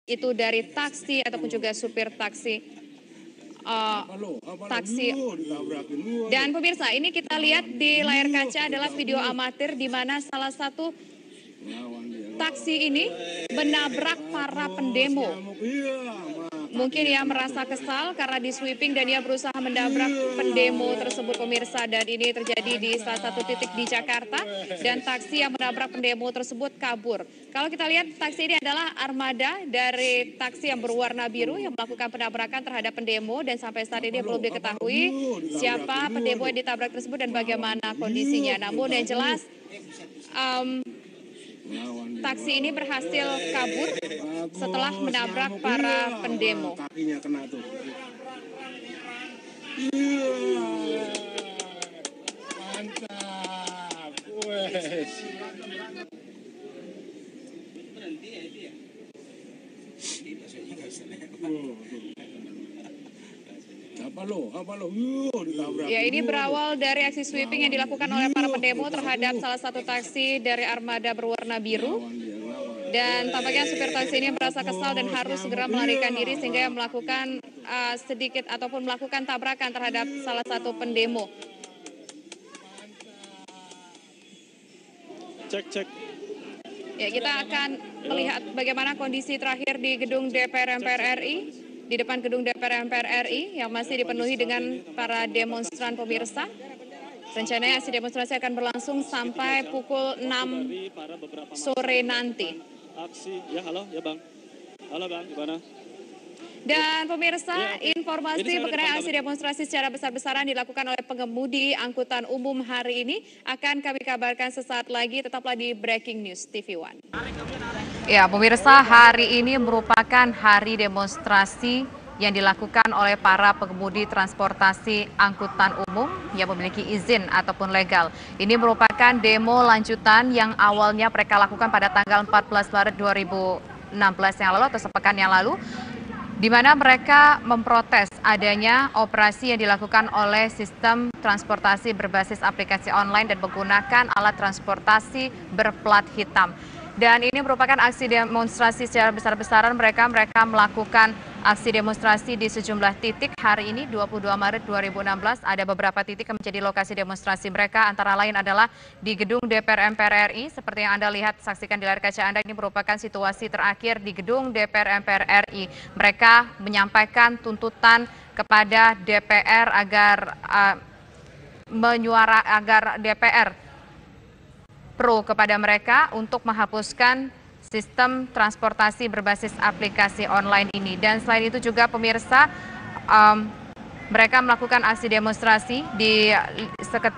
itu dari taksi ataupun juga supir taksi. Dan pemirsa, ini kita lihat di layar kaca adalah video amatir di mana salah satu taksi ini menabrak para pendemo. Mungkin ia merasa kesal karena di sweeping dan ia berusaha mendabrak pendemo tersebut, pemirsa. Dan ini terjadi di salah satu titik di Jakarta dan taksi yang menabrak pendemo tersebut kabur. Kalau kita lihat taksi ini adalah armada dari taksi yang berwarna biru yang melakukan penabrakan terhadap pendemo dan sampai saat ini belum diketahui siapa pendemo yang ditabrak tersebut dan bagaimana kondisinya. Namun yang jelas taksi ini berhasil kabur setelah menabrak para pendemo. Kakinya kena tuh. Mantap. Wes. Ya, ini berawal dari aksi sweeping yang dilakukan oleh para pendemo terhadap salah satu taksi dari armada berwarna biru. Dan tampaknya supir taksi ini merasa kesal dan harus segera melarikan diri sehingga melakukan sedikit ataupun melakukan tabrakan terhadap salah satu pendemo. Cek. Ya, kita akan melihat bagaimana kondisi terakhir di gedung DPR MPR RI. Di depan gedung DPR MPR RI yang masih dipenuhi dengan para demonstran, pemirsa. Rencananya aksi demonstrasi akan berlangsung sampai pukul 6 sore nanti. Aksi, ya halo, ya Bang. Halo Bang, gimana? Dan pemirsa, informasi mengenai aksi demonstrasi secara besar-besaran dilakukan oleh pengemudi angkutan umum hari ini akan kami kabarkan sesaat lagi. Tetaplah di Breaking News TV One. Ya, pemirsa, hari ini merupakan hari demonstrasi yang dilakukan oleh para pengemudi transportasi angkutan umum yang memiliki izin ataupun legal. Ini merupakan demo lanjutan yang awalnya mereka lakukan pada tanggal 14 Maret 2016 yang lalu atau sepekan yang lalu, di mana mereka memprotes adanya operasi yang dilakukan oleh sistem transportasi berbasis aplikasi online dan menggunakan alat transportasi berplat hitam. Dan ini merupakan aksi demonstrasi secara besar-besaran. Mereka melakukan aksi demonstrasi di sejumlah titik. Hari ini 22 Maret 2016 ada beberapa titik yang menjadi lokasi demonstrasi mereka. Antara lain adalah di gedung DPR MPR RI. Seperti yang Anda lihat, saksikan di layar kaca Anda, ini merupakan situasi terakhir di gedung DPR MPR RI. Mereka menyampaikan tuntutan kepada DPR agar agar DPR pro kepada mereka untuk menghapuskan sistem transportasi berbasis aplikasi online ini. Dan selain itu juga pemirsa, mereka melakukan aksi demonstrasi di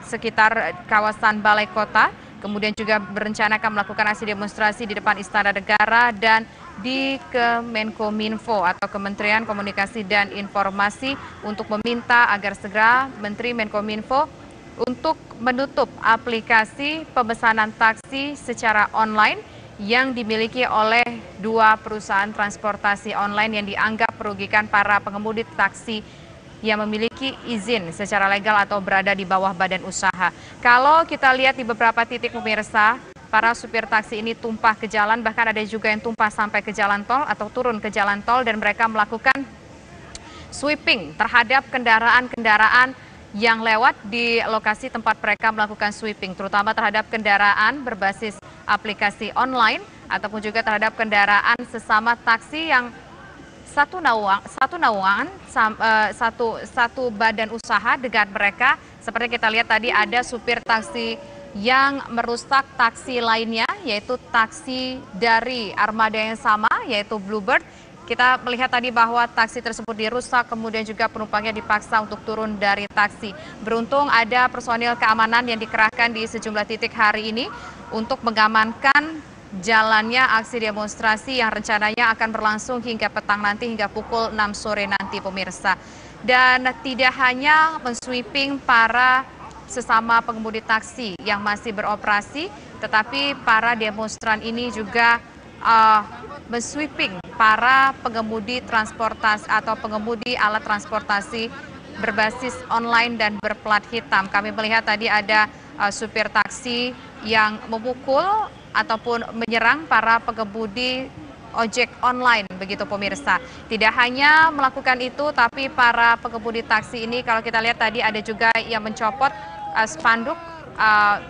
sekitar kawasan Balai Kota, kemudian juga berencana akan melakukan aksi demonstrasi di depan Istana Negara dan di Kemenkominfo atau Kementerian Komunikasi dan Informasi untuk meminta agar segera Menteri Menkominfo untuk menutup aplikasi pemesanan taksi secara online yang dimiliki oleh dua perusahaan transportasi online yang dianggap merugikan para pengemudi taksi yang memiliki izin secara legal atau berada di bawah badan usaha. Kalau kita lihat di beberapa titik pemirsa, para supir taksi ini tumpah ke jalan, bahkan ada juga yang tumpah sampai ke jalan tol atau turun ke jalan tol, dan mereka melakukan sweeping terhadap kendaraan-kendaraan yang lewat di lokasi tempat mereka melakukan sweeping, terutama terhadap kendaraan berbasis aplikasi online ataupun juga terhadap kendaraan sesama taksi yang satu badan usaha dengan mereka. Seperti kita lihat tadi ada supir taksi yang merusak taksi lainnya, yaitu taksi dari armada yang sama, yaitu Bluebird. Kita melihat tadi bahwa taksi tersebut dirusak, kemudian juga penumpangnya dipaksa untuk turun dari taksi. Beruntung ada personil keamanan yang dikerahkan di sejumlah titik hari ini untuk mengamankan jalannya aksi demonstrasi yang rencananya akan berlangsung hingga petang nanti, hingga pukul 6 sore nanti, pemirsa. Dan tidak hanya mensweeping para sesama pengemudi taksi yang masih beroperasi, tetapi para demonstran ini juga mensweeping para pengemudi transportasi atau pengemudi alat transportasi berbasis online dan berplat hitam. Kami melihat tadi ada supir taksi yang memukul ataupun menyerang para pengemudi ojek online, begitu pemirsa. Tidak hanya melakukan itu, tapi para pengemudi taksi ini kalau kita lihat tadi ada juga yang mencopot spanduk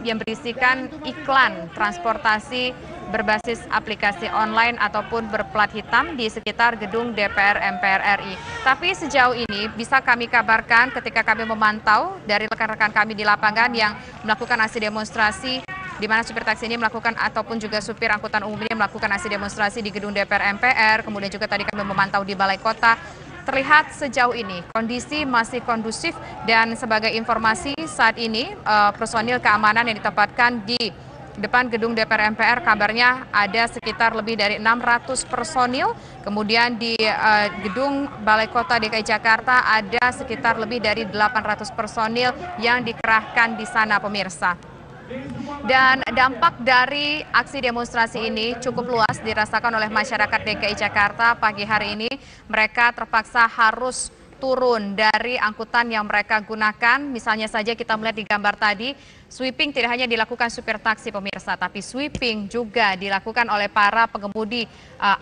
yang berisikan iklan transportasi berbasis aplikasi online ataupun berplat hitam di sekitar gedung DPR MPR RI. Tapi sejauh ini bisa kami kabarkan ketika kami memantau dari rekan-rekan kami di lapangan yang melakukan aksi demonstrasi, di mana supir taksi ini melakukan ataupun juga supir angkutan umum ini melakukan aksi demonstrasi di gedung DPR MPR, kemudian juga tadi kami memantau di Balai Kota. Terlihat sejauh ini kondisi masih kondusif dan sebagai informasi saat ini personil keamanan yang ditempatkan di depan gedung DPR MPR kabarnya ada sekitar lebih dari 600 personil. Kemudian di gedung Balai Kota DKI Jakarta ada sekitar lebih dari 800 personil yang dikerahkan di sana pemirsa. Dan dampak dari aksi demonstrasi ini cukup luas dirasakan oleh masyarakat DKI Jakarta. Pagi hari ini mereka terpaksa harus turun dari angkutan yang mereka gunakan. Misalnya saja kita melihat di gambar tadi, sweeping tidak hanya dilakukan supir taksi pemirsa, tapi sweeping juga dilakukan oleh para pengemudi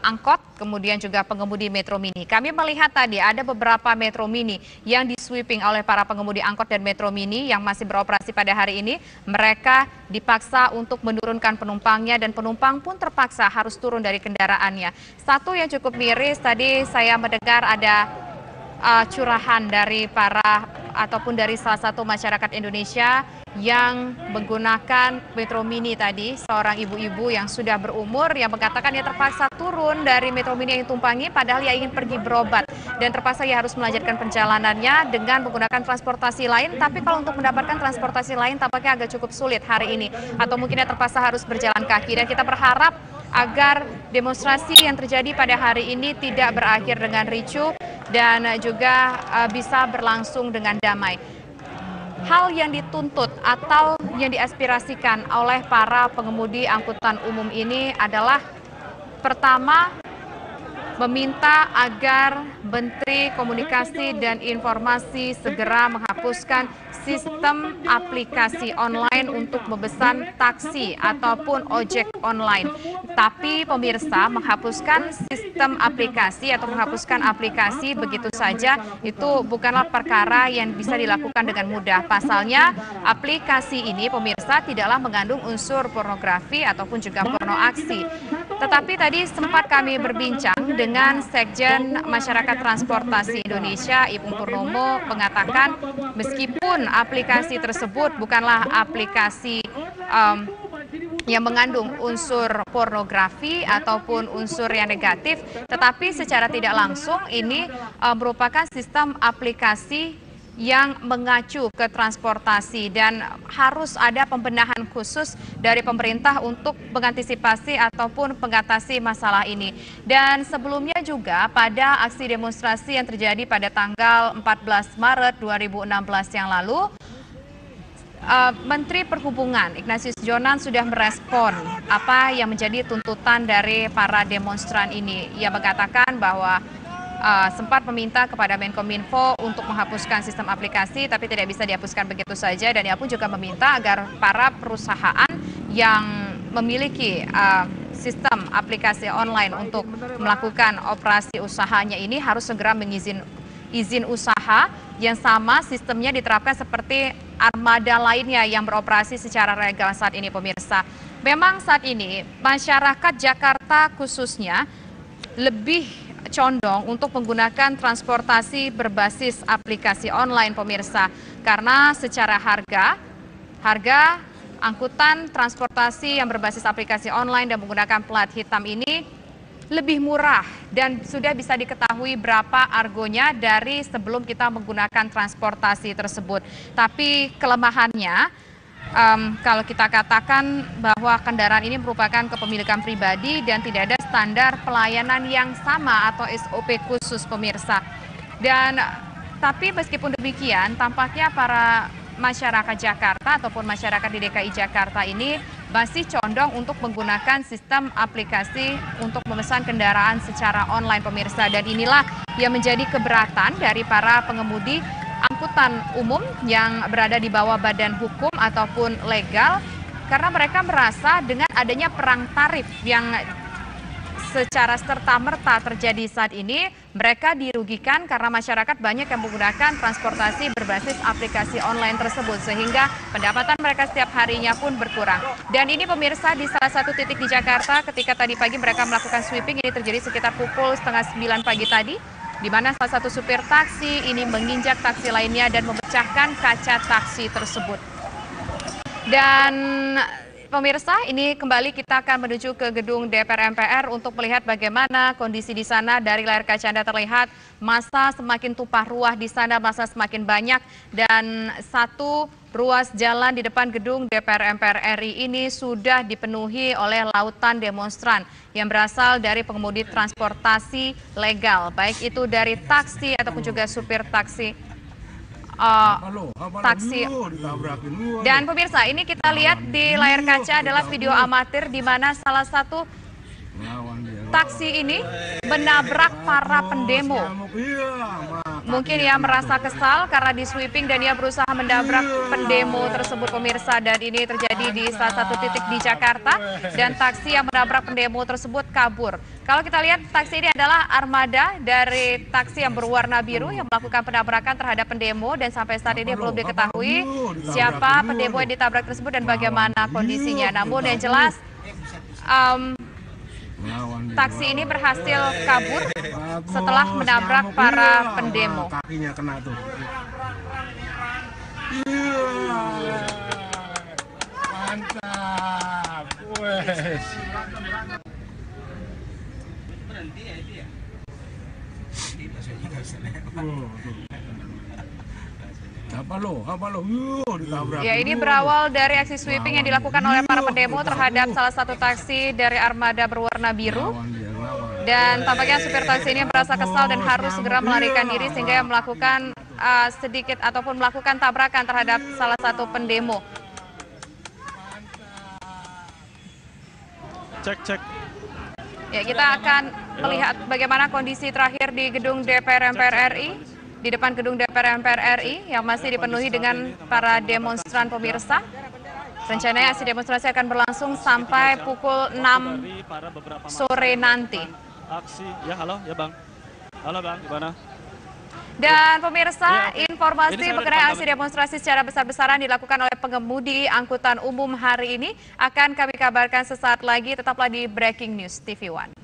angkot, kemudian juga pengemudi Metro Mini. Kami melihat tadi ada beberapa Metro Mini yang di-sweeping oleh para pengemudi angkot dan Metro Mini yang masih beroperasi pada hari ini. Mereka dipaksa untuk menurunkan penumpangnya dan penumpang pun terpaksa harus turun dari kendaraannya. Satu yang cukup miris tadi saya mendengar ada curahan dari ataupun dari salah satu masyarakat Indonesia yang menggunakan Metro Mini tadi, seorang ibu-ibu yang sudah berumur yang mengatakan ia terpaksa turun dari Metro Mini yang ditumpangi padahal ia ingin pergi berobat dan terpaksa ia harus melanjutkan perjalanannya dengan menggunakan transportasi lain, tapi kalau untuk mendapatkan transportasi lain tampaknya agak cukup sulit hari ini atau mungkin ia terpaksa harus berjalan kaki. Dan kita berharap agar demonstrasi yang terjadi pada hari ini tidak berakhir dengan ricuh dan juga bisa berlangsung dengan damai. Hal yang dituntut atau yang diaspirasikan oleh para pengemudi angkutan umum ini adalah pertama, meminta agar Menteri Komunikasi dan Informasi segera menghapuskan sistem aplikasi online untuk memesan taksi ataupun ojek online. Tapi pemirsa, menghapuskan sistem aplikasi atau menghapuskan aplikasi begitu saja itu bukanlah perkara yang bisa dilakukan dengan mudah. Pasalnya, aplikasi ini pemirsa tidaklah mengandung unsur pornografi ataupun juga porno aksi. Tetapi tadi sempat kami berbincang dengan Sekjen Masyarakat Transportasi Indonesia, Ipung Purnomo, mengatakan meskipun aplikasi tersebut bukanlah aplikasi yang mengandung unsur pornografi ataupun unsur yang negatif, tetapi secara tidak langsung ini merupakan sistem aplikasi yang mengacu ke transportasi dan harus ada pembenahan khusus dari pemerintah untuk mengantisipasi ataupun mengatasi masalah ini. Dan sebelumnya juga pada aksi demonstrasi yang terjadi pada tanggal 14 Maret 2016 yang lalu, Menteri Perhubungan Ignatius Jonan sudah merespon apa yang menjadi tuntutan dari para demonstran ini. Ia mengatakan bahwa sempat meminta kepada Menkominfo untuk menghapuskan sistem aplikasi, tapi tidak bisa dihapuskan begitu saja. Dan ia pun juga meminta agar para perusahaan yang memiliki sistem aplikasi online untuk melakukan operasi usahanya ini harus segera izin usaha yang sama sistemnya diterapkan seperti armada lainnya yang beroperasi secara legal saat ini pemirsa. Memang saat ini masyarakat Jakarta khususnya lebih condong untuk menggunakan transportasi berbasis aplikasi online pemirsa. Karena secara harga angkutan transportasi yang berbasis aplikasi online dan menggunakan plat hitam ini lebih murah dan sudah bisa diketahui berapa argonya dari sebelum kita menggunakan transportasi tersebut. Tapi kelemahannya, kalau kita katakan bahwa kendaraan ini merupakan kepemilikan pribadi dan tidak ada standar pelayanan yang sama atau SOP khusus pemirsa. Dan tapi meskipun demikian, tampaknya para masyarakat Jakarta ataupun masyarakat di DKI Jakarta ini masih condong untuk menggunakan sistem aplikasi untuk memesan kendaraan secara online pemirsa. Dan inilah yang menjadi keberatan dari para pengemudi angkutan umum yang berada di bawah badan hukum ataupun legal, karena mereka merasa dengan adanya perang tarif yang secara serta-merta terjadi saat ini, mereka dirugikan karena masyarakat banyak yang menggunakan transportasi berbasis aplikasi online tersebut, sehingga pendapatan mereka setiap harinya pun berkurang. Dan ini pemirsa di salah satu titik di Jakarta, ketika tadi pagi mereka melakukan sweeping, ini terjadi sekitar pukul setengah 9 pagi tadi, di mana salah satu supir taksi ini menginjak taksi lainnya dan memecahkan kaca taksi tersebut. Dan pemirsa, ini kembali kita akan menuju ke gedung DPR MPR untuk melihat bagaimana kondisi di sana. Dari layar kaca Anda terlihat massa semakin tumpah ruah di sana, massa semakin banyak, dan satu ruas jalan di depan gedung DPR MPR RI ini sudah dipenuhi oleh lautan demonstran yang berasal dari pengemudi transportasi legal, baik itu dari taksi ataupun juga supir taksi. Taksi. Dan pemirsa, ini kita lihat di layar kaca adalah video amatir di mana salah satu taksi ini menabrak para pendemo. Mungkin ia merasa kesal karena di sweeping dan ia berusaha menabrak pendemo tersebut, pemirsa. Dan ini terjadi di salah satu titik di Jakarta, dan taksi yang menabrak pendemo tersebut kabur. Kalau kita lihat, taksi ini adalah armada dari taksi yang berwarna biru yang melakukan penabrakan terhadap pendemo, dan sampai saat ini belum diketahui siapa pendemo yang ditabrak tersebut dan bagaimana kondisinya. Namun yang jelas, taksi ini berhasil kabur setelah menabrak para pendemo. Kakinya kena tuh. Mantap. Wes. Ya, ini berawal dari aksi sweeping yang dilakukan oleh para pendemo terhadap salah satu taksi dari armada berwarna biru. Dan tampaknya supir taksi ini merasa kesal dan harus segera melarikan diri, sehingga melakukan sedikit ataupun melakukan tabrakan terhadap salah satu pendemo. Cek. Ya, kita akan melihat bagaimana kondisi terakhir di gedung DPR MPR RI, di depan gedung DPR MPR RI yang masih dipenuhi dengan para demonstran, pemirsa. Rencananya aksi demonstrasi akan berlangsung sampai pukul 6 sore nanti. Aksi, ya halo, ya Bang. Halo Bang, gimana? Dan pemirsa, informasi mengenai aksi demonstrasi secara besar-besaran dilakukan oleh pengemudi angkutan umum hari ini akan kami kabarkan sesaat lagi. Tetaplah di Breaking News TV One.